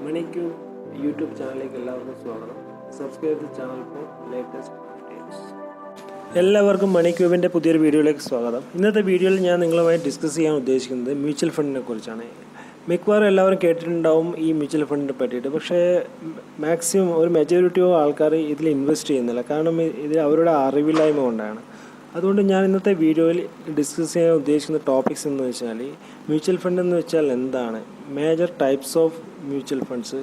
മണിക്യൂബ് YouTube ചാനലിലേക്ക് എല്ലാവർക്കും സ്വാഗതം. Subscribe the channel for latest updates. എല്ലാവർക്കും മണിക്യൂബിൻ്റെ പുതിയൊരു വീഡിയോയിലേക്ക് സ്വാഗതം. ഇന്നത്തെ വീഡിയോയിൽ ഞാൻ നിങ്ങളുമായി ഡിസ്കസ് ചെയ്യാൻ ഉദ്ദേശിക്കുന്നത് മ്യൂച്വൽ ഫണ്ടിനെ കുറിച്ചാണ്. മിക്കവാറും എല്ലാവരും കേട്ടിട്ടുണ്ടാവും ഈ മ്യൂച്വൽ ഫണ്ടിനെ പറ്റിയിട്ട്. പക്ഷേ മാക്സിമം ഒരു മെജോറിറ്റി ഓഫ് ആൾക്കാർ ഇതിൽ ഇൻവെസ്റ്റ് ചെയ്യുന്നില്ല. കാരണം ഇത് അവരുടെ അറിവില്ലായ്മ കൊണ്ടാണ്. അതുകൊണ്ട് ഞാൻ ഇന്നത്തെ വീഡിയോയിൽ ഡിസ്കസ് ചെയ്യാൻ ഉദ്ദേശിക്കുന്ന ടോപ്പിക്സ് എന്ന് വെച്ചാൽ മ്യൂച്വൽ ഫണ്ട് എന്ന് വെച്ചാൽ എന്താണ്, major types of mutual funds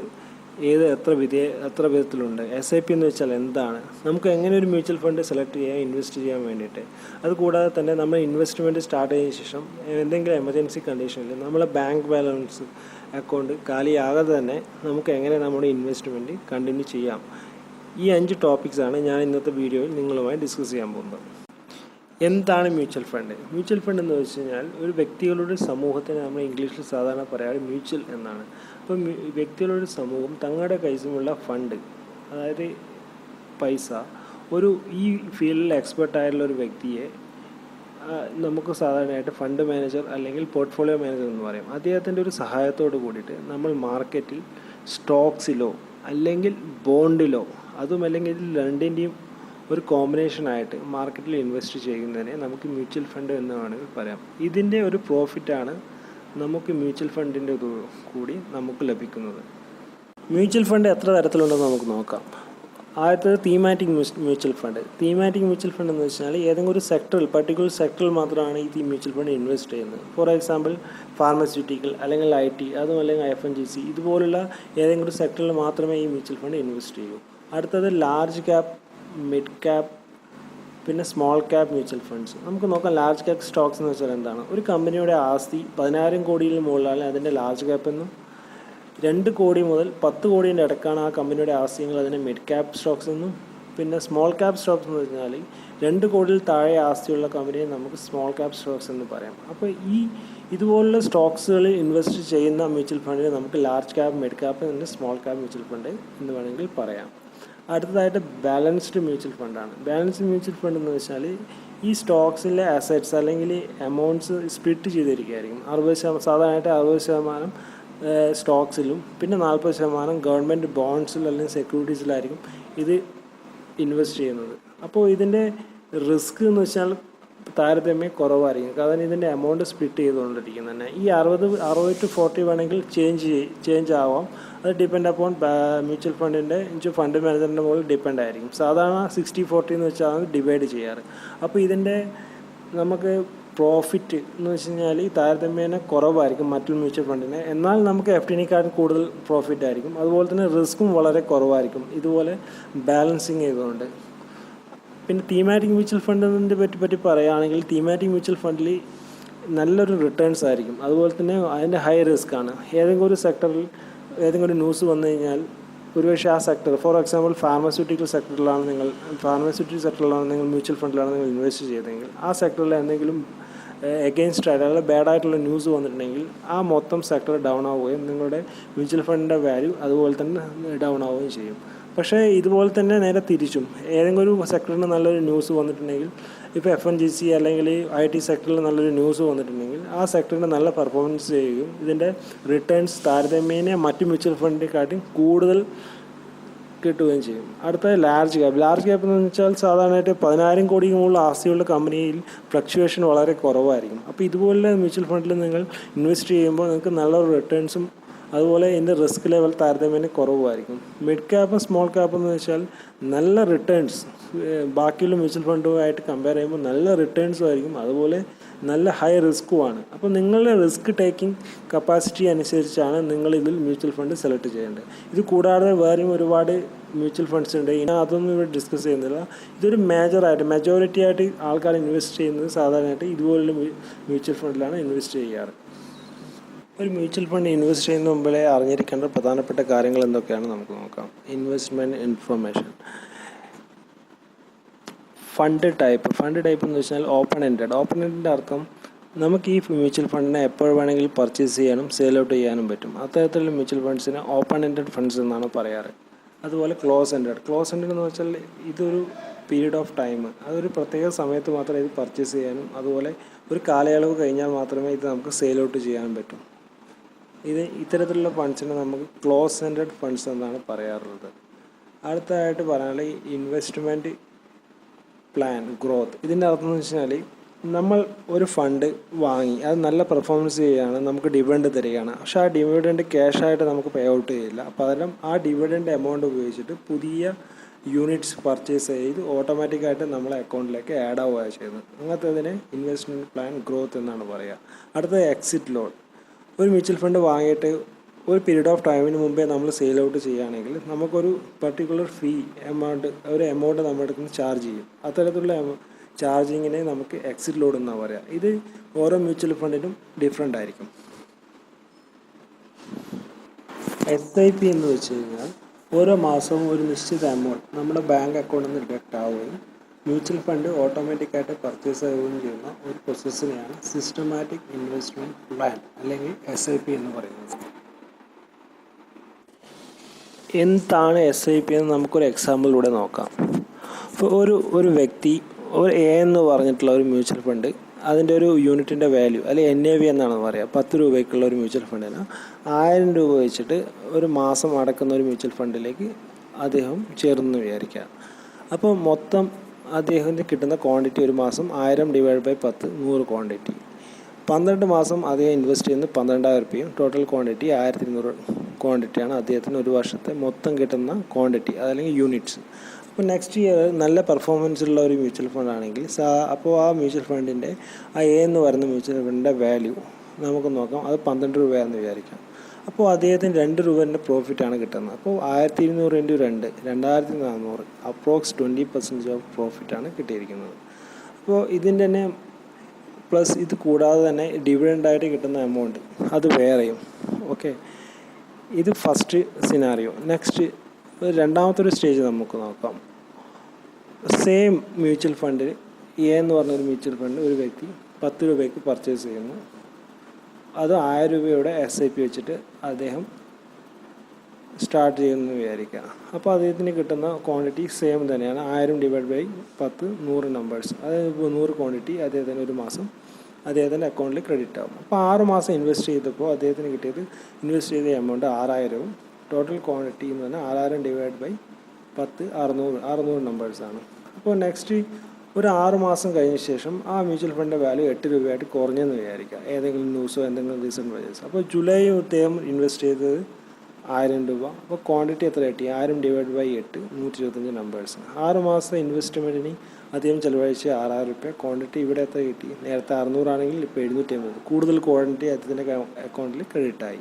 എത്ര വിധത്തിലുണ്ട്, SIP എന്ന് വെച്ചാൽ എന്താണ്, നമുക്ക് എങ്ങനെ ഒരു മ്യൂച്വൽ ഫണ്ട് സെലക്ട് ചെയ്യാൻ ഇൻവെസ്റ്റ് ചെയ്യാൻ വേണ്ടിയിട്ട്, അതുകൂടാതെ തന്നെ നമ്മൾ ഇൻവെസ്റ്റ്മെൻറ്റ് സ്റ്റാർട്ട് ചെയ്തതിന് ശേഷം എന്തെങ്കിലും എമർജൻസി കണ്ടീഷനിൽ നമ്മളെ ബാങ്ക് ബാലൻസ് അക്കൗണ്ട് കാലിയാകാതെ തന്നെ നമുക്ക് എങ്ങനെ നമ്മുടെ ഇൻവെസ്റ്റ്മെൻറ്റ് കണ്ടിന്യൂ ചെയ്യാം. ഈ 5 ടോപ്പിക്സാണ് ഞാൻ ഇന്നത്തെ വീഡിയോയിൽ നിങ്ങളുമായി ഡിസ്കസ് ചെയ്യാൻ പോകുന്നത്. എന്താണ് മ്യൂച്വൽ ഫണ്ട്? മ്യൂച്വൽ ഫണ്ട് എന്ന് വെച്ച് കഴിഞ്ഞാൽ ഒരു വ്യക്തികളുടെ സമൂഹത്തിന് നമ്മൾ ഇംഗ്ലീഷിൽ സാധാരണ പറയാറ് മ്യൂച്വൽ എന്നാണ്. അപ്പോൾ വ്യക്തികളുടെ സമൂഹം തങ്ങളുടെ കൈവശമുള്ള ഫണ്ട്, അതായത് പൈസ, ഈ ഫീൽഡിൽ എക്സ്പെർട്ടായിട്ടുള്ള ഒരു വ്യക്തിയെ നമുക്ക് സാധാരണയായിട്ട് ഫണ്ട് മാനേജർ അല്ലെങ്കിൽ പോർട്ട്ഫോളിയോ മാനേജർ എന്ന് പറയും. അദ്ദേഹത്തിൻ്റെ ഒരു സഹായത്തോട് കൂടിയിട്ട് നമ്മൾ മാർക്കറ്റിൽ സ്റ്റോക്സിലോ അല്ലെങ്കിൽ ബോണ്ടിലോ, അതുമല്ലെങ്കിൽ ഇതിൽ രണ്ടിൻ്റെയും ഒരു കോമ്പിനേഷനായിട്ട് മാർക്കറ്റിൽ ഇൻവെസ്റ്റ് ചെയ്യുന്നതിനെ നമുക്ക് മ്യൂച്വൽ ഫണ്ട് എന്ന് വേണമെങ്കിൽ പറയാം. ഇതിൻ്റെ ഒരു പ്രോഫിറ്റാണ് നമുക്ക് മ്യൂച്വൽ ഫണ്ടിൻ്റെ കൂടി നമുക്ക് ലഭിക്കുന്നത്. മ്യൂച്വൽ ഫണ്ട് എത്ര തരത്തിലുണ്ടെന്ന് നമുക്ക് നോക്കാം. ആദ്യത്തേത് thematic mutual fund. Thematic mutual fund എന്ന് വെച്ചാൽ ഏതെങ്കിലും ഒരു സെക്ടറിൽ, പർട്ടിക്കുലർ സെക്ടറിൽ മാത്രമാണ് ഈ മ്യൂച്വൽ ഫണ്ട് ഇൻവെസ്റ്റ് ചെയ്യുന്നത്. ഫോർ എക്സാമ്പിൾ ഫാർമസ്യൂട്ടിക്കൽ അല്ലെങ്കിൽ IT, അതും അല്ലെങ്കിൽ FMGC ഇതുപോലുള്ള ഏതെങ്കിലും ഒരു സെക്ടറിൽ മാത്രമേ ഈ മ്യൂച്വൽ ഫണ്ട് ഇൻവെസ്റ്റ് ചെയ്യൂ. അടുത്തത് ലാർജ് ക്യാപ്പ്, മിഡ് ക്യാപ്പ്, പിന്നെ സ്മോൾ ക്യാപ്പ് മ്യൂച്വൽ ഫണ്ട്സ്. നമുക്ക് നോക്കാം ലാർജ് ക്യാപ്പ് സ്റ്റോക്സ് എന്ന് വെച്ചാൽ എന്താണ്. ഒരു കമ്പനിയുടെ ആസ്തി 10,000 കോടിയിൽ മുകളിലാണ് അതിൻ്റെ ലാർജ് ക്യാപ്പ് എന്നും, 2 കോടി മുതൽ 10 കോടിയുടെ ഇടക്കാണ് ആ കമ്പനിയുടെ ആസ്തിയെങ്കിൽ അതിനെ മിഡ് ക്യാപ്പ് സ്റ്റോക്സ് എന്നും, പിന്നെ സ്മോൾ ക്യാപ്പ് സ്റ്റോക്സ് എന്ന് വെച്ചാൽ 2 കോടിയിൽ താഴെ ആസ്തിയുള്ള കമ്പനിയെ നമുക്ക് സ്മോൾ ക്യാപ്പ് സ്റ്റോക്സ് എന്ന് പറയാം. അപ്പോൾ ഇതുപോലുള്ള സ്റ്റോക്സുകളിൽ ഇൻവെസ്റ്റ് ചെയ്യുന്ന മ്യൂച്വൽ ഫണ്ടിനെ നമുക്ക് large cap, mid cap and small cap mutual fund എന്ന് വേണമെങ്കിൽ പറയാം. അടുത്തതായിട്ട് ബാലൻസ്ഡ് മ്യൂച്വൽ ഫണ്ടാണ്. ബാലൻസ്ഡ് മ്യൂച്വൽ ഫണ്ട് എന്ന് വെച്ചാൽ ഈ സ്റ്റോക്സിലെ അസറ്റ്സ് അല്ലെങ്കിൽ എമൗണ്ട്സ് സ്പ്ലിറ്റ് ചെയ്തിരിക്കുകയായിരിക്കും. 60%, സാധാരണയായിട്ട് 60% സ്റ്റോക്സിലും പിന്നെ 40% ഗവൺമെൻറ് ബോണ്ട്സിൽ അല്ലെങ്കിൽ സെക്യൂരിറ്റീസിലായിരിക്കും ഇത് ഇൻവെസ്റ്റ് ചെയ്യുന്നത്. അപ്പോൾ ഇതിൻ്റെ റിസ്ക് എന്ന് വെച്ചാൽ താരതമ്യം കുറവായിരിക്കും. കാരണം ഇതിൻ്റെ എമൗണ്ട് സ്പ്ലിറ്റ് ചെയ്തുകൊണ്ടിരിക്കും തന്നെ. ഈ 60 to 40 വേണമെങ്കിൽ ചേഞ്ച് ആവാം. അത് ഡിപ്പെൻഡ് അപ്പോൺ മ്യൂച്വൽ ഫണ്ടിൻ്റെ ഫണ്ട് മാനേജറിൻ്റെ മുകളിൽ ഡിപ്പെൻഡ് ആയിരിക്കും. സാധാരണ 60-40 എന്ന് വെച്ചാൽ ഡിവൈഡ് ചെയ്യാറ്. അപ്പോൾ ഇതിൻ്റെ നമുക്ക് പ്രോഫിറ്റ് എന്ന് വെച്ച് കഴിഞ്ഞാൽ താരതമ്യേന കുറവായിരിക്കും മറ്റൊരു മ്യൂച്വൽ ഫണ്ടിന്. എന്നാൽ നമുക്ക് FDനെക്കാളും കൂടുതൽ പ്രോഫിറ്റ് ആയിരിക്കും. അതുപോലെ തന്നെ റിസ്ക്കും വളരെ കുറവായിരിക്കും ഇതുപോലെ ബാലൻസിങ് ചെയ്തുകൊണ്ട്. പിന്നെ തീമാറ്റിക് മ്യൂച്വൽ ഫണ്ടിനെ പറ്റി പറയുകയാണെങ്കിൽ തീമാറ്റിക് മ്യൂച്വൽ ഫണ്ടിൽ നല്ലൊരു റിട്ടേൺസ് ആയിരിക്കും. അതുപോലെ തന്നെ അതിൻ്റെ ഹൈ റിസ്ക് ആണ്. ഏതെങ്കിലും ഒരു സെക്ടറിൽ ഏതെങ്കിലും ഒരു ന്യൂസ് വന്നു കഴിഞ്ഞാൽ ഒരുപക്ഷെ ആ സെക്ടർ, ഫോർ എക്സാമ്പിൾ ഫാർമസ്യൂട്ടിക്കൽ സെക്ടറിലാണ് നിങ്ങൾ മ്യൂച്വൽ ഫണ്ടിലാണ് നിങ്ങൾ ഇൻവെസ്റ്റ് ചെയ്തതെങ്കിൽ ആ സെക്ടറിൽ എന്തെങ്കിലും എഗെയിൻസ്റ്റ് ആയിട്ട് അല്ലെങ്കിൽ ബാഡായിട്ടുള്ള ന്യൂസ് വന്നിട്ടുണ്ടെങ്കിൽ ആ മൊത്തം സെക്ടർ ഡൗൺ ആവുകയും നിങ്ങളുടെ മ്യൂച്വൽ ഫണ്ടിൻ്റെ വാല്യൂ അതുപോലെ തന്നെ ഡൗൺ ആവുകയും ചെയ്യും. പക്ഷേ ഇതുപോലെ തന്നെ നേരെ തിരിച്ചും ഏതെങ്കിലും ഒരു സെക്ടറിന് നല്ലൊരു ന്യൂസ് വന്നിട്ടുണ്ടെങ്കിൽ, ഇപ്പോൾ FMGC അല്ലെങ്കിൽ IT സെക്ടറിൽ നല്ലൊരു ന്യൂസ് വന്നിട്ടുണ്ടെങ്കിൽ ആ സെക്ടറിന് നല്ല പെർഫോമൻസ് ചെയ്യുകയും ഇതിൻ്റെ റിട്ടേൺസ് താരതമ്യേന മറ്റ് മ്യൂച്വൽ ഫണ്ടിനെക്കാട്ടും കൂടുതൽ കിട്ടുകയും ചെയ്യും. അടുത്ത ലാർജ് ക്യാപ്പ് എന്ന് വെച്ചാൽ സാധാരണയായിട്ട് 10,000 കോടിക്ക് മുകളിൽ ആസ്തിയുള്ള കമ്പനിയിൽ ഫ്ലക്ച്വേഷൻ വളരെ കുറവായിരിക്കും. അപ്പോൾ ഇതുപോലെ മ്യൂച്വൽ ഫണ്ടിൽ നിങ്ങൾ ഇൻവെസ്റ്റ് ചെയ്യുമ്പോൾ നിങ്ങൾക്ക് നല്ലൊരു റിട്ടേൺസും അതുപോലെ ഇതിൻ്റെ റിസ്ക് ലെവൽ താരതമ്യേന കുറവായിരിക്കും. മിഡ് ക്യാപ്പും സ്മോൾ ക്യാപ്പ് എന്ന് വെച്ചാൽ നല്ല റിട്ടേൺസ്, ബാക്കിയുള്ള മ്യൂച്വൽ ഫണ്ടുമായിട്ട് കമ്പയർ ചെയ്യുമ്പോൾ നല്ല റിട്ടേൺസും ആയിരിക്കും, അതുപോലെ നല്ല ഹൈ റിസ്ക്കുമാണ്. അപ്പോൾ നിങ്ങളുടെ റിസ്ക് ടേക്കിംഗ് കപ്പാസിറ്റി അനുസരിച്ചാണ് നിങ്ങൾ ഇതിൽ മ്യൂച്വൽ ഫണ്ട് സെലക്ട് ചെയ്യേണ്ടത്. ഇത് കൂടാതെ വേറെയും ഒരുപാട് മ്യൂച്വൽ ഫണ്ട്സ് ഉണ്ട്. അതൊന്നും ഇവിടെ ഡിസ്കസ് ചെയ്യുന്നില്ല. ഇതൊരു മെജോറിറ്റി ആയിട്ട് ആൾക്കാർ ഇൻവെസ്റ്റ് ചെയ്യുന്നത് സാധാരണയായിട്ട് ഇതുപോലുള്ള മ്യൂച്വൽ ഫണ്ടിലാണ് ഇൻവെസ്റ്റ് ചെയ്യാറ്. ഒരു മ്യൂച്വൽ ഫണ്ട് ഇൻവെസ്റ്റ് ചെയ്യുന്ന മുമ്പേ അറിഞ്ഞിരിക്കേണ്ട പ്രധാനപ്പെട്ട കാര്യങ്ങൾ എന്തൊക്കെയാണ് നമുക്ക് നോക്കാം. Investment information. ഫണ്ട് ടൈപ്പ് എന്ന് വെച്ചാൽ ഓപ്പൺ എൻഡഡ് അർത്ഥം നമുക്ക് ഈ മ്യൂച്വൽ ഫണ്ടിനെ എപ്പോൾ വേണമെങ്കിലും പർച്ചേസ് ചെയ്യാനും സെയിൽ ഔട്ട് ചെയ്യാനും പറ്റും. അത്തരത്തിലുള്ള മ്യൂച്വൽ ഫണ്ട്സിനെ ഓപ്പൺ എൻഡഡ് ഫണ്ട്സ് എന്നാണ് പറയാറ്. അതുപോലെ ക്ലോസ് എൻഡഡ് എന്ന് വെച്ചാൽ ഇതൊരു പീരീഡ് ഓഫ് ടൈം, അതൊരു പ്രത്യേക സമയത്ത് മാത്രമേ ഇത് പർച്ചേസ് ചെയ്യാനും അതുപോലെ ഒരു കാലയളവ് കഴിഞ്ഞാൽ മാത്രമേ ഇത് നമുക്ക് സെയിൽ ഔട്ട് ചെയ്യാനും പറ്റും. ഇത്തരത്തിലുള്ള ഫണ്ട്സിനെ നമുക്ക് ക്ലോസ് എൻഡഡ് ഫണ്ട്സ് എന്നാണ് പറയാറുള്ളത്. അടുത്തതായിട്ട് പറയാനുള്ള ഇൻവെസ്റ്റ്മെൻറ്റ് പ്ലാൻ ഗ്രോത്ത്. ഇതിൻ്റെ അർത്ഥം എന്ന് വെച്ചാൽ നമ്മൾ ഒരു ഫണ്ട് വാങ്ങി അത് നല്ല പെർഫോമൻസ് ചെയ്യുകയാണ്, നമുക്ക് ഡിവിഡൻഡ് തരികയാണ്. പക്ഷേ ആ ഡിവിഡൻഡ് ക്യാഷായിട്ട് നമുക്ക് പേ ഔട്ട് ചെയ്യില്ല. പകരം ആ ഡിവിഡൻഡ് എമൗണ്ട് ഉപയോഗിച്ചിട്ട് പുതിയ യൂണിറ്റ്സ് പർച്ചേസ് ചെയ്ത് ഓട്ടോമാറ്റിക്കായിട്ട് നമ്മളെ അക്കൗണ്ടിലേക്ക് ആഡ് ആവുകയാണ് ചെയ്യുന്നത്. അങ്ങനത്തതിനെ ഇൻവെസ്റ്റ്മെൻറ്റ് പ്ലാൻ ഗ്രോത്ത് എന്നാണ് പറയുക. അടുത്തത് എക്സിറ്റ് ലോൺ. ഒരു മ്യൂച്വൽ ഫണ്ട് വാങ്ങിയിട്ട് ഒരു പീരീഡ് ഓഫ് ടൈമിന് മുമ്പേ നമ്മൾ സെയിൽ ഔട്ട് ചെയ്യുകയാണെങ്കിൽ നമുക്കൊരു പർട്ടിക്കുലർ ഒരു എമൗണ്ട് നമ്മുടെ അടുത്ത് നിന്ന് ചാർജ് ചെയ്യും. അത്തരത്തിലുള്ള ചാർജിങ്ങിനെ നമുക്ക് എക്സിറ്റ് ലോഡ് എന്നാണ് പറയുക. ഇത് ഓരോ മ്യൂച്വൽ ഫണ്ടിനും ഡിഫറെൻ്റ് ആയിരിക്കും. SIP എന്ന് വെച്ച് കഴിഞ്ഞാൽ ഓരോ മാസവും ഒരു നിശ്ചിത എമൗണ്ട് നമ്മുടെ ബാങ്ക് അക്കൗണ്ടിൽ നിന്ന് ഡിഡക്റ്റ് ആവുകയും മ്യൂച്വൽ ഫണ്ട് ഓട്ടോമാറ്റിക്കായിട്ട് പർച്ചേസ് ആവുകയും ചെയ്യുന്ന ഒരു പ്രോസസ്സിനെയാണ് സിസ്റ്റമാറ്റിക് ഇൻവെസ്റ്റ്മെൻറ്റ് പ്ലാൻ അല്ലെങ്കിൽ SIP എന്ന് പറയുന്നത്. എന്താണ് SIP എന്ന് നമുക്കൊരു എക്സാമ്പിളിലൂടെ നോക്കാം. ഇപ്പോൾ ഒരു വ്യക്തി ഒരു A എന്ന് പറഞ്ഞിട്ടുള്ള ഒരു മ്യൂച്വൽ ഫണ്ട്, അതിൻ്റെ ഒരു യൂണിറ്റിൻ്റെ വാല്യൂ അല്ലെങ്കിൽ NAV എന്നാണ് പറയുക, 10 രൂപയ്ക്കുള്ള ഒരു മ്യൂച്വൽ ഫണ്ടിന് 1000 രൂപ വെച്ചിട്ട് ഒരു മാസം അടക്കുന്ന ഒരു മ്യൂച്വൽ ഫണ്ടിലേക്ക് അദ്ദേഹം ചേർന്ന് വിചാരിക്കുക. അപ്പോൾ മൊത്തം അദ്ദേഹത്തിന് കിട്ടുന്ന ക്വാണ്ടിറ്റി ഒരു മാസം 1000 / 10 100 ക്വാണ്ടിറ്റി. 12 മാസം അദ്ദേഹം ഇൻവെസ്റ്റ് ചെയ്യുന്ന 12,000 രൂപയും ടോട്ടൽ ക്വാണ്ടിറ്റി 1200 ക്വാണ്ടിറ്റിയാണ് അദ്ദേഹത്തിന് ഒരു വർഷത്തെ മൊത്തം കിട്ടുന്ന ക്വാണ്ടിറ്റി അതല്ലെങ്കിൽ യൂണിറ്റ്സ്. അപ്പോൾ നെക്സ്റ്റ് ഇയർ നല്ല പെർഫോമൻസ് ഉള്ള ഒരു മ്യൂച്വൽ ഫണ്ട് ആണെങ്കിൽ അപ്പോൾ ആ മ്യൂച്വൽ ഫണ്ടിൻ്റെ A എന്ന് പറയുന്ന മ്യൂച്വൽ ഫണ്ടിൻ്റെ വാല്യൂ നമുക്ക് നോക്കാം, അത് 12 രൂപയാണെന്ന് വിചാരിക്കാം. അപ്പോൾ അദ്ദേഹത്തിന് 2 രൂപേൻ്റെ പ്രോഫിറ്റാണ് കിട്ടുന്നത്. അപ്പോൾ 1200 × 2 2400 അപ്രോക്സ് 20% ഓഫ് പ്രോഫിറ്റാണ് കിട്ടിയിരിക്കുന്നത്. അപ്പോൾ ഇതിൻ്റെ തന്നെ പ്ലസ് ഇത് കൂടാതെ തന്നെ ഡിവിഡൻ്റായിട്ട് കിട്ടുന്ന എമൗണ്ട് അത് വേറെയും. ഓക്കെ, ഇത് ഫസ്റ്റ് സിനാറിയോ. നെക്സ്റ്റ് രണ്ടാമത്തെ ഒരു സ്റ്റേജ് നമുക്ക് നോക്കാം. സെയിം മ്യൂച്വൽ ഫണ്ടിൽ A എന്ന് പറഞ്ഞൊരു മ്യൂച്വൽ ഫണ്ട് ഒരു വ്യക്തി 10 രൂപയ്ക്ക് പർച്ചേസ് ചെയ്യുന്നു. അത് 1000 രൂപയുടെ SIP വെച്ചിട്ട് അദ്ദേഹം സ്റ്റാർട്ട് ചെയ്യുമെന്ന് വിചാരിക്കുക. അപ്പോൾ അദ്ദേഹത്തിന് കിട്ടുന്ന ക്വാണ്ടിറ്റി സെയിം തന്നെയാണ്, 1000 / 10 100 നമ്പേഴ്സ്. അതായത് 100 ക്വാണ്ടിറ്റി അദ്ദേഹത്തിന് ഒരു മാസം അദ്ദേഹത്തിൻ്റെ അക്കൗണ്ടിൽ ക്രെഡിറ്റ് ആകും. അപ്പോൾ 6 മാസം ഇൻവെസ്റ്റ് ചെയ്തപ്പോൾ അദ്ദേഹത്തിന് ഇൻവെസ്റ്റ് ചെയ്ത എമൗണ്ട് 6000ഉം ടോട്ടൽ ക്വാണ്ടിറ്റി എന്ന് പറഞ്ഞാൽ 6000 / 10 600 നമ്പേഴ്സാണ്. അപ്പോൾ നെക്സ്റ്റ് ഒരു 6 മാസം കഴിഞ്ഞ ശേഷം ആ മ്യൂച്വൽ ഫണ്ടിൻ്റെ വാല്യൂ 8 രൂപയായിട്ട് കുറഞ്ഞെന്ന് വിചാരിക്കുക, ഏതെങ്കിലും ന്യൂസോ എന്തെങ്കിലും റീസൺ വൈസ്. അപ്പോൾ ജൂലൈ അദ്ദേഹം ഇൻവെസ്റ്റ് ചെയ്തത് 1000 രൂപ. അപ്പോൾ ക്വാണ്ടിറ്റി എത്ര കിട്ടി? 1000 / 8 125 നമ്പേഴ്സ്. 6 മാസത്തെ ഇൻവെസ്റ്റ്മെൻറ്റിന് അദ്ദേഹം ചിലവഴിച്ച് 6000 രൂപ. ക്വാണ്ടിറ്റി ഇവിടെ എത്ര കിട്ടി? നേരത്തെ 600 ആണെങ്കിൽ ഇപ്പോൾ 750. കൂടുതൽ ക്വാണ്ടിറ്റി അദ്ദേഹത്തിൻ്റെ അക്കൗണ്ടിൽ ക്രെഡിറ്റായി.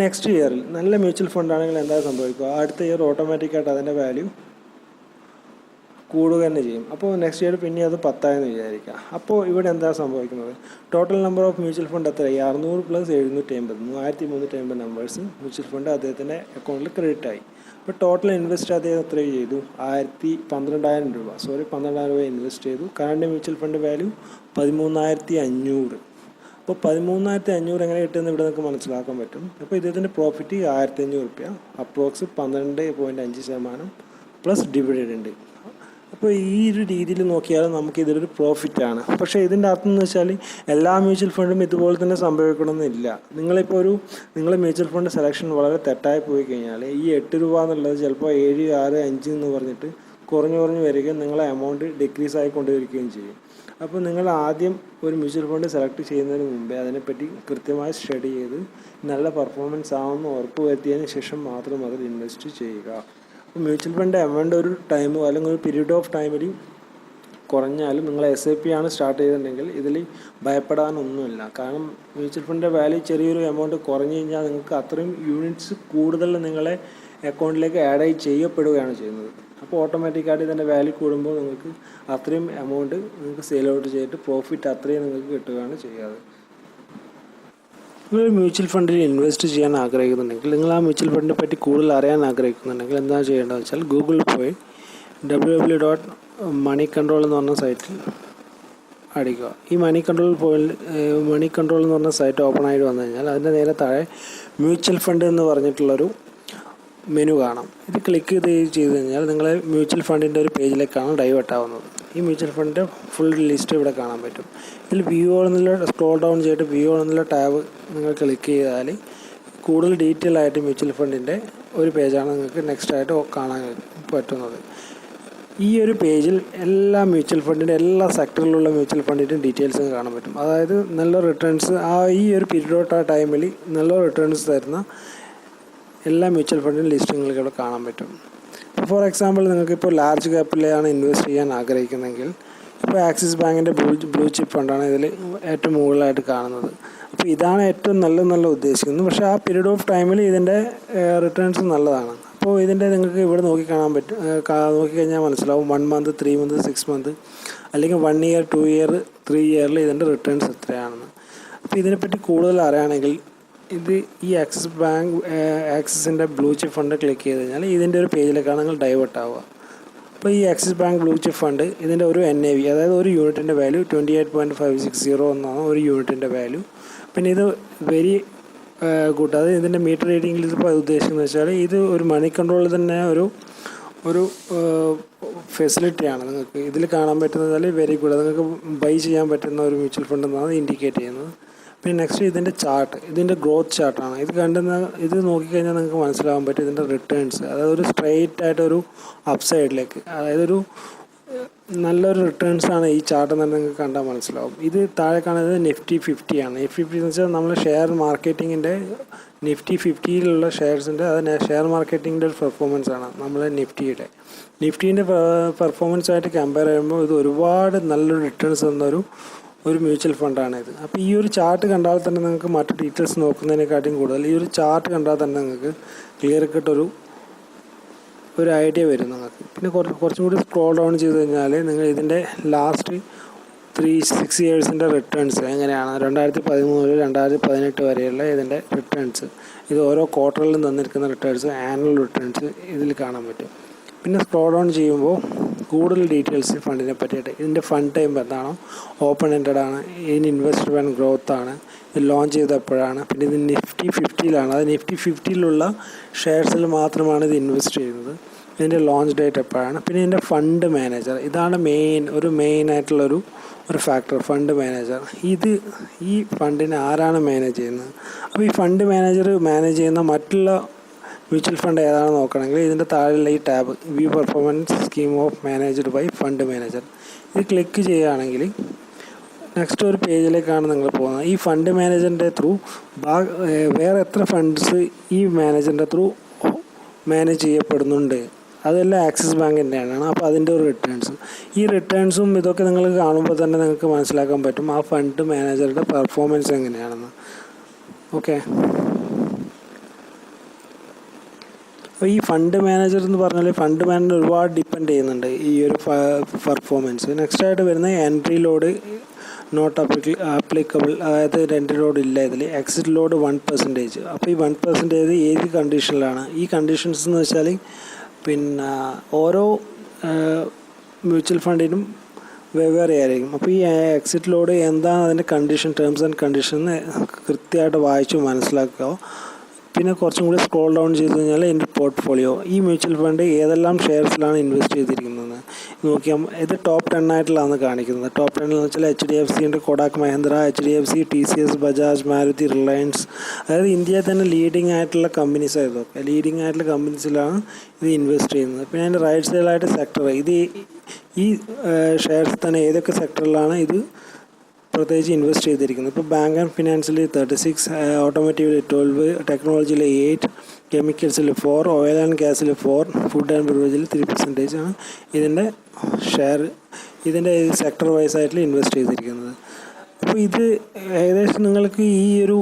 നെക്സ്റ്റ് ഇയറിൽ നല്ല മ്യൂച്വൽ ഫണ്ടാണെങ്കിൽ എന്താ സംഭവിക്കുക? അടുത്ത ഇയർ ഓട്ടോമാറ്റിക്കായിട്ട് അതിൻ്റെ വാല്യൂ കൂടുക തന്നെ ചെയ്യും. അപ്പോൾ നെക്സ്റ്റ് ഇയർ പിന്നെ അത് 10 എന്ന് വിചാരിക്കുക. അപ്പോൾ ഇവിടെ എന്താ സംഭവിക്കുന്നത്? Total number of mutual fund എത്രയായി? 600 + 750 3350 നമ്പേഴ്സ് മ്യൂച്വൽ ഫണ്ട് അദ്ദേഹത്തിൻ്റെ അക്കൗണ്ടിൽ ക്രെഡിറ്റ് ആയി. അപ്പോൾ ടോട്ടൽ ഇൻവെസ്റ്റ് അദ്ദേഹം എത്ര ചെയ്തു? 12,000 രൂപ. 12,000 രൂപ ഇൻവെസ്റ്റ് ചെയ്തു. Current mutual fund value 13,500. അപ്പോൾ 13,500 എങ്ങനെ കിട്ടുമെന്ന് ഇവിടെ നമുക്ക് മനസ്സിലാക്കാൻ പറ്റും. അപ്പോൾ ഇദ്ദേഹത്തിൻ്റെ പ്രോഫിറ്റ് 1500 രൂപ, അപ്രോക്സ് 12.5% പ്ലസ് ഡിവിഡൻഡ്. അപ്പോൾ ഈ ഒരു രീതിയിൽ നോക്കിയാൽ നമുക്ക് ഇതൊരു പ്രോഫിറ്റാണ്. പക്ഷേ ഇതിൻ്റെ അർത്ഥം എന്ന് വെച്ചാൽ എല്ലാ മ്യൂച്വൽ ഫണ്ടും ഇതുപോലെ തന്നെ സംഭവിക്കണമെന്നില്ല. നിങ്ങളെ മ്യൂച്വൽ ഫണ്ട് സെലക്ഷൻ വളരെ തെറ്റായി പോയി കഴിഞ്ഞാൽ ഈ 8 രൂപ എന്നുള്ളത് ചിലപ്പോൾ 7, 6, 5 എന്ന് പറഞ്ഞിട്ട് കുറഞ്ഞു വരികയും നിങ്ങളെ എമൗണ്ട് ഡിക്രീസ് ആയിക്കൊണ്ടിരിക്കുകയും ചെയ്യും. അപ്പോൾ നിങ്ങൾ ആദ്യം ഒരു മ്യൂച്വൽ ഫണ്ട് സെലക്ട് ചെയ്യുന്നതിന് മുമ്പേ അതിനെപ്പറ്റി കൃത്യമായി സ്റ്റഡി ചെയ്ത് നല്ല പെർഫോമൻസ് ആവുമെന്ന് ഉറപ്പ് വരുത്തിയതിന് ശേഷം മാത്രം അതിൽ ഇൻവെസ്റ്റ് ചെയ്യുക. അപ്പോൾ മ്യൂച്വൽ ഫണ്ട് എമൗണ്ട് ഒരു ടൈമോ അല്ലെങ്കിൽ ഒരു പീരീഡ് ഓഫ് ടൈമിൽ കുറഞ്ഞാലും നിങ്ങൾ SIP ആണ് സ്റ്റാർട്ട് ചെയ്തിട്ടുണ്ടെങ്കിൽ ഇതിൽ ഭയപ്പെടാനൊന്നുമില്ല. കാരണം മ്യൂച്വൽ ഫണ്ടിൻ്റെ വാല്യൂ ചെറിയൊരു എമൗണ്ട് കുറഞ്ഞു കഴിഞ്ഞാൽ നിങ്ങൾക്ക് അത്രയും യൂണിറ്റ്സ് കൂടുതൽ നിങ്ങളെ അക്കൗണ്ടിലേക്ക് ആഡ് ചെയ്യപ്പെടുകയാണ് ചെയ്യുന്നത്. അപ്പോൾ ഓട്ടോമാറ്റിക്കായിട്ട് ഇതിൻ്റെ വാല്യൂ കൂടുമ്പോൾ നിങ്ങൾക്ക് അത്രയും എമൗണ്ട് നിങ്ങൾക്ക് സെയിൽ ഔട്ട് ചെയ്തിട്ട് പ്രോഫിറ്റ് അത്രയും നിങ്ങൾക്ക് കിട്ടുകയാണ് ചെയ്യാറ്. നിങ്ങൾ മ്യൂച്വൽ ഫണ്ടിൽ ഇൻവെസ്റ്റ് ചെയ്യാൻ ആഗ്രഹിക്കുന്നുണ്ടെങ്കിൽ, നിങ്ങൾ ആ മ്യൂച്വൽ ഫണ്ടിനെ പറ്റി കൂടുതൽ അറിയാൻ ആഗ്രഹിക്കുന്നുണ്ടെങ്കിൽ എന്താണ് ചെയ്യേണ്ടതെന്ന് വെച്ചാൽ ഗൂഗിളിൽ പോയി www.moneycontrol എന്ന് പറഞ്ഞ സൈറ്റിൽ അടിക്കുക. ഈ മണി കൺട്രോൾ എന്ന് പറഞ്ഞ സൈറ്റ് ഓപ്പൺ ആയിട്ട് വന്നു കഴിഞ്ഞാൽ അതിൻ്റെ നേരെ താഴെ മ്യൂച്വൽ ഫണ്ട് എന്ന് പറഞ്ഞിട്ടുള്ളൊരു മെനു കാണാം. ഇത് ക്ലിക്ക് ചെയ്ത് കഴിഞ്ഞാൽ നിങ്ങളെ മ്യൂച്വൽ ഫണ്ടിൻ്റെ ഒരു പേജിലേക്കാണ് ഡൈവേർട്ട് ആവുന്നത്. ഈ മ്യൂച്വൽ ഫണ്ടിൻ്റെ ഫുൾ ലിസ്റ്റ് ഇവിടെ കാണാൻ പറ്റും. ഇതിൽ വ്യൂ എന്നുള്ള സ്ക്രോൾ ഡൗൺ ചെയ്തിട്ട് വ്യൂ എന്നുള്ള ടാബ് നിങ്ങൾ ക്ലിക്ക് ചെയ്താൽ കൂടുതൽ ഡീറ്റെയിൽ ആയിട്ട് മ്യൂച്വൽ ഫണ്ടിൻ്റെ ഒരു പേജാണ് നിങ്ങൾക്ക് നെക്സ്റ്റ് ആയിട്ട് കാണാൻ പറ്റുന്നത്. ഈ ഒരു പേജിൽ എല്ലാ മ്യൂച്വൽ ഫണ്ടിൻ്റെ എല്ലാ സെക്ടറിലുള്ള മ്യൂച്വൽ ഫണ്ടിൻ്റെയും ഡീറ്റെയിൽസ് കാണാൻ പറ്റും. അതായത് നല്ല റിട്ടേൺസ് ഈ ഒരു പീരീഡ് ഓഫ് ടൈമിൽ നല്ല റിട്ടേൺസ് തരുന്ന എല്ലാ മ്യൂച്വൽ ഫണ്ടിൻ്റെ ലിസ്റ്റുകളും ഇവിടെ കാണാൻ പറ്റും. ഫോർ എക്സാമ്പിൾ നിങ്ങൾക്കിപ്പോൾ ലാർജ് ക്യാപ്പിലാണ് ഇൻവെസ്റ്റ് ചെയ്യാൻ ആഗ്രഹിക്കുന്നതെങ്കിൽ ഇപ്പോൾ ആക്സിസ് ബാങ്കിൻ്റെ ബ്ലൂ ചിപ്പ് ഫണ്ടാണ് ഇതിൽ ഏറ്റവും മുകളിലായിട്ട് കാണുന്നത്. അപ്പോൾ ഇതാണ് ഏറ്റവും നല്ല ഉദ്ദേശിക്കുന്നത്. പക്ഷേ ആ പീരീഡ് ഓഫ് ടൈമിൽ ഇതിൻ്റെ റിട്ടേൺസ് നല്ലതാണ്. അപ്പോൾ ഇതിൻ്റെ നിങ്ങൾക്ക് ഇവിടെ നോക്കിക്കഴിഞ്ഞാൽ മനസ്സിലാവും 1 മന്ത്, 3 മന്ത്, 6 മന്ത് അല്ലെങ്കിൽ 1 ഇയർ, 2 ഇയർ, 3 ഇയറിൽ ഇതിൻ്റെ റിട്ടേൺസ് എത്രയാണെന്ന്. അപ്പോൾ ഇതിനെപ്പറ്റി കൂടുതൽ അറിയുകയാണെങ്കിൽ ഈ ആക്സിസിൻ്റെ ബ്ലൂ ചിപ്പ് ഫണ്ട് ക്ലിക്ക് ചെയ്ത് കഴിഞ്ഞാൽ ഇതിൻ്റെ ഒരു പേജിലേക്കാണ് നിങ്ങൾ ഡൈവേർട്ട് ആവുക. അപ്പോൾ ഈ axis bank blue chip fund ഇതിൻ്റെ ഒരു NAV, അതായത് ഒരു യൂണിറ്റിൻ്റെ വാല്യൂ 28.560 എന്നാണ് ഒരു യൂണിറ്റിൻ്റെ വാല്യൂ. പിന്നെ ഇത് വെരി ഗുഡ്. അത് ഇതിൻ്റെ മീറ്റർ റീഡിങ്ങിൽ ഇതിപ്പോൾ ഉദ്ദേശിക്കുന്നത് വെച്ചാൽ ഇത് ഒരു മണി കൺട്രോളിൽ തന്നെ ഒരു ഫെസിലിറ്റിയാണ്. നിങ്ങൾക്ക് ഇതിൽ കാണാൻ പറ്റുന്നത് വെരി ഗുഡ്. നിങ്ങൾക്ക് ബൈ ചെയ്യാൻ പറ്റുന്ന ഒരു മ്യൂച്വൽ ഫണ്ട് എന്നാണ് ഇൻഡിക്കേറ്റ് ചെയ്യുന്നത്. പിന്നെ നെക്സ്റ്റ് ഇതിൻ്റെ ചാർട്ട്, ഇതിൻ്റെ ഗ്രോത്ത് ചാർട്ടാണ്. ഇത് നോക്കിക്കഴിഞ്ഞാൽ നിങ്ങൾക്ക് മനസ്സിലാകാൻ പറ്റും ഇതിൻ്റെ റിട്ടേൺസ്. അതായത് ഒരു സ്ട്രെയിറ്റ് ആയിട്ടൊരു അപ്സൈഡിലേക്ക്, അതായത് ഒരു നല്ലൊരു റിട്ടേൺസാണ് ഈ ചാർട്ട് തന്നെ നിങ്ങൾക്ക് കണ്ടാൽ മനസ്സിലാവും. ഇത് താഴെ കാണുന്നത് Nifty 50 ആണ്. Nifty 50 എന്ന് വെച്ചാൽ നമ്മൾ ഷെയർ മാർക്കറ്റിങ്ങിൻ്റെ Nifty 50യിലുള്ള ഷെയർസിൻ്റെ ഷെയർ മാർക്കറ്റിങ്ങിൻ്റെ ഒരു പെർഫോമൻസ് ആണ് നമ്മൾ നിഫ്റ്റീൻ്റെ പെർഫോമൻസായിട്ട് കമ്പയർ ചെയ്യുമ്പോൾ ഇത് ഒരുപാട് നല്ലൊരു റിട്ടേൺസ് തന്നൊരു മ്യൂച്വൽ ഫണ്ടാണിത്. അപ്പോൾ ഈ ഒരു ചാർട്ട് കണ്ടാൽ തന്നെ നിങ്ങൾക്ക് മറ്റു ഡീറ്റെയിൽസ് നോക്കുന്നതിനെക്കാട്ടിയും കൂടുതൽ ഈ ഒരു ചാർട്ട് കണ്ടാൽ തന്നെ നിങ്ങൾക്ക് ക്ലിയർ കട്ടൊരു ഐഡിയ വരും നിങ്ങൾക്ക്. പിന്നെ കുറച്ചും കൂടി സ്ക്രോൾ ഡൗൺ ചെയ്ത് കഴിഞ്ഞാൽ നിങ്ങൾ ഇതിൻ്റെ ലാസ്റ്റ് 6 ഇയേഴ്സിൻ്റെ റിട്ടേൺസ് എങ്ങനെയാണ് 2013 മുതൽ 2018 വരെയുള്ള ഇതിൻ്റെ റിട്ടേൺസ്, ഇത് ഓരോ ക്വാർട്ടറിലും തന്നിരിക്കുന്ന റിട്ടേൺസ്, ആനുവൽ റിട്ടേൺസ് ഇതിൽ കാണാൻ പറ്റും. പിന്നെ സ്ക്രോൾ ഡൗൺ ചെയ്യുമ്പോൾ കൂടുതൽ ഡീറ്റെയിൽസ് ഫണ്ടിനെ പറ്റിയിട്ട് ഇതിൻ്റെ ഫണ്ട് ടൈം എന്താണോ, ഓപ്പൺ എൻഡഡ് ആണ്, ഇതിന് ഇൻവെസ്റ്റ്മെൻറ്റ് ഗ്രോത്ത് ആണ്, ഇത് ലോഞ്ച് ചെയ്തപ്പോഴാണ്, പിന്നെ ഇത് Nifty 50യിലാണ്. അത് Nifty 50യിലുള്ള ഷെയർസിൽ മാത്രമാണ് ഇത് ഇൻവെസ്റ്റ് ചെയ്യുന്നത്. ഇതിൻ്റെ ലോഞ്ച് ഡേറ്റ് എപ്പോഴാണ്, പിന്നെ ഇതിൻ്റെ ഫണ്ട് മാനേജർ, ഇതാണ് മെയിൻ ആയിട്ടുള്ളൊരു ഫാക്ടർ, ഫണ്ട് മാനേജർ. ഈ ഫണ്ടിനെ ആരാണ് മാനേജ് ചെയ്യുന്നത്? അപ്പോൾ ഈ ഫണ്ട് മാനേജ് ചെയ്യുന്ന മറ്റുള്ള മ്യൂച്വൽ ഫണ്ട് ഏതാണെന്ന് നോക്കണമെങ്കിൽ ഇതിൻ്റെ താഴെയുള്ള ഈ tab view performance scheme of managed by fund manager, ഇത് ക്ലിക്ക് ചെയ്യുകയാണെങ്കിൽ നെക്സ്റ്റ് ഒരു പേജിലേക്കാണ് നിങ്ങൾ പോകുന്നത്. ഈ ഫണ്ട് മാനേജറിൻ്റെ ത്രൂ വേറെ എത്ര ഫണ്ട്സ് ഈ മാനേജറിൻ്റെ ത്രൂ മാനേജ് ചെയ്യപ്പെടുന്നുണ്ട്, അതെല്ലാം ആക്സിസ് ബാങ്കിൻ്റെയാണ്. അപ്പോൾ അതിൻ്റെ ഒരു ഈ റിട്ടേൺസും ഇതൊക്കെ നിങ്ങൾ കാണുമ്പോൾ തന്നെ നിങ്ങൾക്ക് മനസ്സിലാക്കാൻ പറ്റും ആ ഫണ്ട് മാനേജറുടെ പെർഫോമൻസ് എങ്ങനെയാണെന്ന്. ഓക്കെ, അപ്പോൾ ഈ ഫണ്ട് മാനേജർ എന്ന് പറഞ്ഞാൽ ഫണ്ട് മാനേജർ ഒരുപാട് ഡിപ്പെൻഡ് ചെയ്യുന്നുണ്ട് ഈ ഒരു പെർഫോമൻസ്. നെക്സ്റ്റ് ആയിട്ട് വരുന്ന എൻട്രി ലോഡ് നോട്ട് ആപ്ലിക്കബിൾ, അതായത് എൻട്രി ലോഡ് ഇല്ല ഇതിൽ. Exit load 1%. അപ്പോൾ ഈ 1% ഏത് കണ്ടീഷനിലാണ്? ഈ കണ്ടീഷൻസ് എന്ന് വെച്ചാൽ പിന്നെ ഓരോ മ്യൂച്വൽ ഫണ്ടിനും വെവ്വേറെ ആയിരിക്കും. അപ്പോൾ ഈ എക്സിറ്റ് ലോഡ് എന്താണ് അതിൻ്റെ ടേംസ് ആൻഡ് കണ്ടീഷൻ കൃത്യമായിട്ട് വായിച്ച് മനസ്സിലാക്കുക. പിന്നെ കുറച്ചും കൂടി സ്ക്രോൾ ഡൗൺ ചെയ്ത് കഴിഞ്ഞാൽ എൻ്റെ പോർട്ട്ഫോളിയോ, ഈ മ്യൂച്വൽ ഫണ്ട് ഏതെല്ലാം ഷെയർസിലാണ് ഇൻവെസ്റ്റ് ചെയ്തിരിക്കുന്നത് നോക്കിയാൽ ഇത് ടോപ്പ് 10 ആയിട്ടുള്ളതാണ് കാണിക്കുന്നത്. ടോപ്പ് 10 എന്ന് വെച്ചാൽ HDFC ഉണ്ട്, Kotak Mahindra, HDFC, TCS, Bajaj, Maruti, Reliance, അതായത് ഇന്ത്യയിൽ തന്നെ ലീഡിങ് ആയിട്ടുള്ള കമ്പനീസ് ആയിരുന്നു. ലീഡിങ് ആയിട്ടുള്ള കമ്പനീസിലാണ് ഇത് ഇൻവെസ്റ്റ് ചെയ്യുന്നത്. പിന്നെ അതിൻ്റെ റൈറ്റ് സൈഡിലായിട്ട് സെക്ടർ, ഈ ഷെയർസ് തന്നെ ഏതൊക്കെ സെക്ടറിലാണ് ഇത് പ്രത്യേകിച്ച് ഇൻവെസ്റ്റ് ചെയ്തിരിക്കുന്നത്. ഇപ്പോൾ ബാങ്ക് ആൻഡ് ഫിനാൻസിൽ 36, ഓട്ടോമോട്ടീവിൽ 12, ടെക്നോളജിയിൽ 8, കെമിക്കൽസിൽ 4, ഓയിൽ ആൻഡ് ഗ്യാസിൽ 4, ഫുഡ് ആൻഡ് ബെവറേജിൽ 3% ആണ് ഇതിൻ്റെ ഷെയർ, ഇതിൻ്റെ സെക്ടർ വൈസ് ആയിട്ട് ഇൻവെസ്റ്റ് ചെയ്തിരിക്കുന്നത്. അപ്പോൾ ഇത് ഏകദേശം നിങ്ങൾക്ക് ഈ ഒരു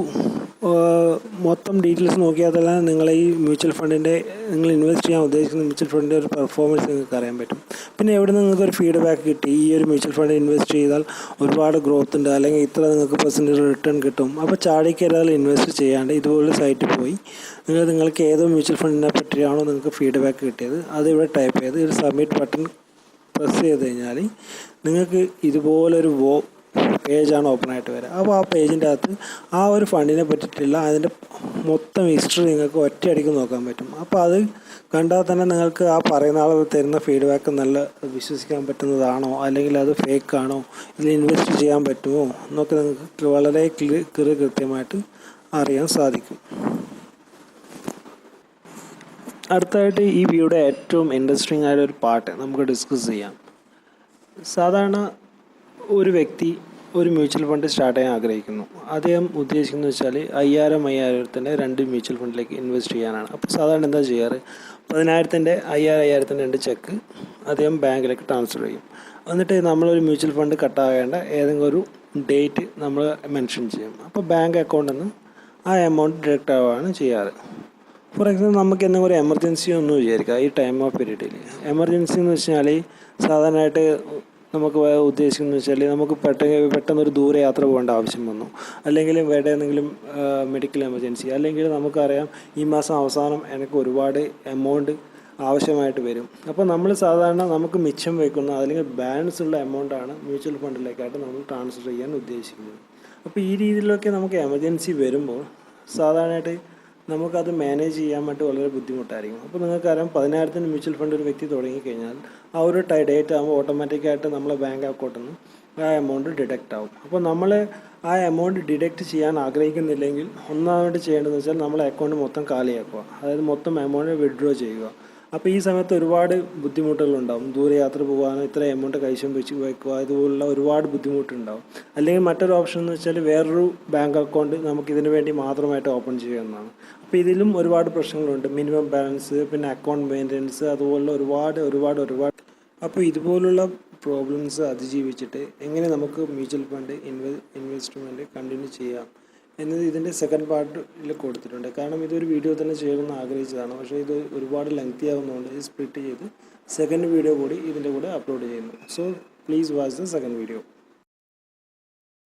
മൊത്തം ഡീറ്റെയിൽസ് നോക്കിയാൽ തന്നെ നിങ്ങൾ ഈ മ്യൂച്വൽ ഫണ്ടിൻ്റെ നിങ്ങൾ ഇൻവെസ്റ്റ് ചെയ്യാൻ ഉദ്ദേശിക്കുന്ന മ്യൂച്വൽ ഫണ്ടിൻ്റെ ഒരു പെർഫോമൻസ് നിങ്ങൾക്ക് അറിയാൻ പറ്റും. പിന്നെ എവിടെ നിങ്ങൾക്കൊരു ഫീഡ്ബാക്ക് കിട്ടി, ഈ ഒരു മ്യൂച്വൽ ഫണ്ട് ഇൻവെസ്റ്റ് ചെയ്താൽ ഒരുപാട് ഗ്രോത്ത് ഉണ്ട്, അല്ലെങ്കിൽ ഇത്ര നിങ്ങൾക്ക് പെർസെൻറ്റേജ് റിട്ടേൺ കിട്ടും, അപ്പോൾ ചാടിക്കയറാൽ ഇൻവെസ്റ്റ് ചെയ്യാണ്ട് ഇതുപോലെ സൈറ്റിൽ പോയി നിങ്ങൾക്ക് ഏതോ മ്യൂച്വൽ ഫണ്ടിനെ പറ്റിയാണോ നിങ്ങൾക്ക് ഫീഡ്ബാക്ക് കിട്ടിയത് അത് ഇവിടെ ടൈപ്പ് ചെയ്ത് ഒരു സബ്മിറ്റ് ബട്ടൺ പ്രസ് ചെയ്ത് കഴിഞ്ഞാൽ നിങ്ങൾക്ക് ഇതുപോലൊരു പേജാണ് ഓപ്പൺ ആയിട്ട് വരിക. അപ്പോൾ ആ പേജിൻ്റെ അകത്ത് ആ ഒരു ഫണ്ടിനെ പറ്റിയിട്ടുള്ള അതിൻ്റെ മൊത്തം ഹിസ്റ്ററി നിങ്ങൾക്ക് ഒറ്റയടിക്ക് നോക്കാൻ പറ്റും. അപ്പോൾ അത് കണ്ടാൽ തന്നെ നിങ്ങൾക്ക് ആ പറയുന്ന ആൾ തരുന്ന ഫീഡ്ബാക്ക് നല്ല വിശ്വസിക്കാൻ പറ്റുന്നതാണോ, അല്ലെങ്കിൽ അത് ഫേക്കാണോ, ഇതിൽ ഇൻവെസ്റ്റ് ചെയ്യാൻ പറ്റുമോ എന്നൊക്കെ നിങ്ങൾക്ക് വളരെ കൃത്യമായിട്ട് അറിയാൻ സാധിക്കും. അടുത്തായിട്ട് ഈ വീഡിയോയുടെ ഏറ്റവും ഇൻട്രസ്റ്റിംഗ് ആയ ഒരു പാർട്ട് നമുക്ക് ഡിസ്കസ് ചെയ്യാം. സാധാരണ ഒരു വ്യക്തി ഒരു മ്യൂച്വൽ ഫണ്ട് സ്റ്റാർട്ട് ചെയ്യാൻ ആഗ്രഹിക്കുന്നു. അദ്ദേഹം ഉദ്ദേശിക്കുന്നത് വെച്ചാൽ 5,000 2 മ്യൂച്വൽ ഫണ്ടിലേക്ക് ഇൻവെസ്റ്റ് ചെയ്യാനാണ്. അപ്പോൾ സാധാരണ എന്താ ചെയ്യാറ്, 10,000 5,000 2 ചെക്ക് അദ്ദേഹം ബാങ്കിലേക്ക് ട്രാൻസ്ഫർ ചെയ്യും. എന്നിട്ട് നമ്മളൊരു മ്യൂച്വൽ ഫണ്ട് കട്ടാകേണ്ട ഏതെങ്കിലും ഒരു ഡേറ്റ് നമ്മൾ മെൻഷൻ ചെയ്യും. അപ്പോൾ ബാങ്ക് അക്കൗണ്ടിൽ നിന്ന് ആ എമൗണ്ട് ഡിഡക്റ്റ് ആവുകയാണ് ചെയ്യാറ്. ഫോർ എക്സാമ്പിൾ നമുക്ക് എന്തെങ്കിലും ഒരു എമർജൻസി ഒന്നും വിചാരിക്കുക ഈ ടൈം ഓഫ് പീരീഡിൽ. എമർജൻസി എന്ന് വെച്ചാൽ സാധാരണയായിട്ട് നമുക്ക് ഉദ്ദേശിക്കുന്നത് വെച്ചാൽ നമുക്ക് പെട്ടെന്നൊരു ദൂരെ യാത്ര പോകേണ്ട ആവശ്യം വന്നു, അല്ലെങ്കിൽ വേറെ എന്തെങ്കിലും മെഡിക്കൽ എമർജൻസി, അല്ലെങ്കിൽ നമുക്കറിയാം ഈ മാസം അവസാനം എനിക്ക് ഒരുപാട് എമൗണ്ട് ആവശ്യമായിട്ട് വരും. അപ്പോൾ നമ്മൾ സാധാരണ നമുക്ക് മിച്ചം വയ്ക്കുന്ന അല്ലെങ്കിൽ ബാലൻസ് ഉള്ള എമൗണ്ടാണ് മ്യൂച്വൽ ഫണ്ടിലേക്കായിട്ട് നമ്മൾ ട്രാൻസ്ഫർ ചെയ്യാൻ ഉദ്ദേശിക്കുന്നത്. അപ്പോൾ ഈ രീതിയിലൊക്കെ നമുക്ക് എമർജൻസി വരുമ്പോൾ സാധാരണയായിട്ട് നമുക്കത് മാനേജ് ചെയ്യാൻ വേണ്ടി വളരെ ബുദ്ധിമുട്ടായിരിക്കും. അപ്പോൾ നിങ്ങൾക്കറിയാം 10,000 മ്യൂച്വൽ ഫണ്ട് ഒരു വ്യക്തി തുടങ്ങിക്കഴിഞ്ഞാൽ ആ ഒരു ഡേറ്റ് ആകുമ്പോൾ ഓട്ടോമാറ്റിക്കായിട്ട് നമ്മളെ ബാങ്ക് അക്കൗണ്ടിൽ നിന്ന് ആ എമൗണ്ട് ഡിഡക്റ്റ് ആവും. അപ്പോൾ നമ്മൾ ആ എമൗണ്ട് ഡിഡക്റ്റ് ചെയ്യാൻ ആഗ്രഹിക്കുന്നില്ലെങ്കിൽ ഒന്നാമത് ചെയ്യേണ്ടതെന്ന് വെച്ചാൽ നമ്മളെ അക്കൗണ്ട് മൊത്തം കാലിയാക്കുക, അതായത് മൊത്തം എമൗണ്ട് വിഡ്രോ ചെയ്യുക. അപ്പോൾ ഈ സമയത്ത് ഒരുപാട് ബുദ്ധിമുട്ടുകളുണ്ടാകും. ദൂരെ യാത്ര പോകാനോ ഇത്ര എമൗണ്ട് കൈവശം വെച്ച് വയ്ക്കുക, ഇതുപോലുള്ള ഒരുപാട് ബുദ്ധിമുട്ടുണ്ടാകും. അല്ലെങ്കിൽ മറ്റൊരു ഓപ്ഷൻ എന്ന് വെച്ചാൽ വേറൊരു ബാങ്ക് അക്കൗണ്ട് നമുക്കിതിന് വേണ്ടി മാത്രമായിട്ട് ഓപ്പൺ ചെയ്യാവുന്നതാണ്. അപ്പോൾ ഇതിലും ഒരുപാട് പ്രശ്നങ്ങളുണ്ട്. മിനിമം ബാലൻസ്, പിന്നെ അക്കൗണ്ട് മെയിൻ്റെനൻസ്, അതുപോലുള്ള ഒരുപാട്. അപ്പോൾ ഇതുപോലുള്ള പ്രോബ്ലംസ് അതിജീവിച്ചിട്ട് എങ്ങനെ നമുക്ക് മ്യൂച്വൽ ഫണ്ട് ഇൻവെസ്റ്റ്മെൻറ്റ് കണ്ടിന്യൂ ചെയ്യാം എന്നത് ഇതിൻ്റെ സെക്കൻഡ് പാർട്ടിൽ കൊടുത്തിട്ടുണ്ട്. കാരണം ഇതൊരു വീഡിയോ തന്നെ ചെയ്യണമെന്ന് ആഗ്രഹിച്ചതാണ്, പക്ഷേ ഇത് ഒരുപാട് ലെങ്തി ആകുന്നതുകൊണ്ട് ഇത് സ്പ്ലിറ്റ് ചെയ്ത് സെക്കൻഡ് വീഡിയോ കൂടി ഇതിൻ്റെ കൂടെ അപ്ലോഡ് ചെയ്യുന്നു. So please watch the second video.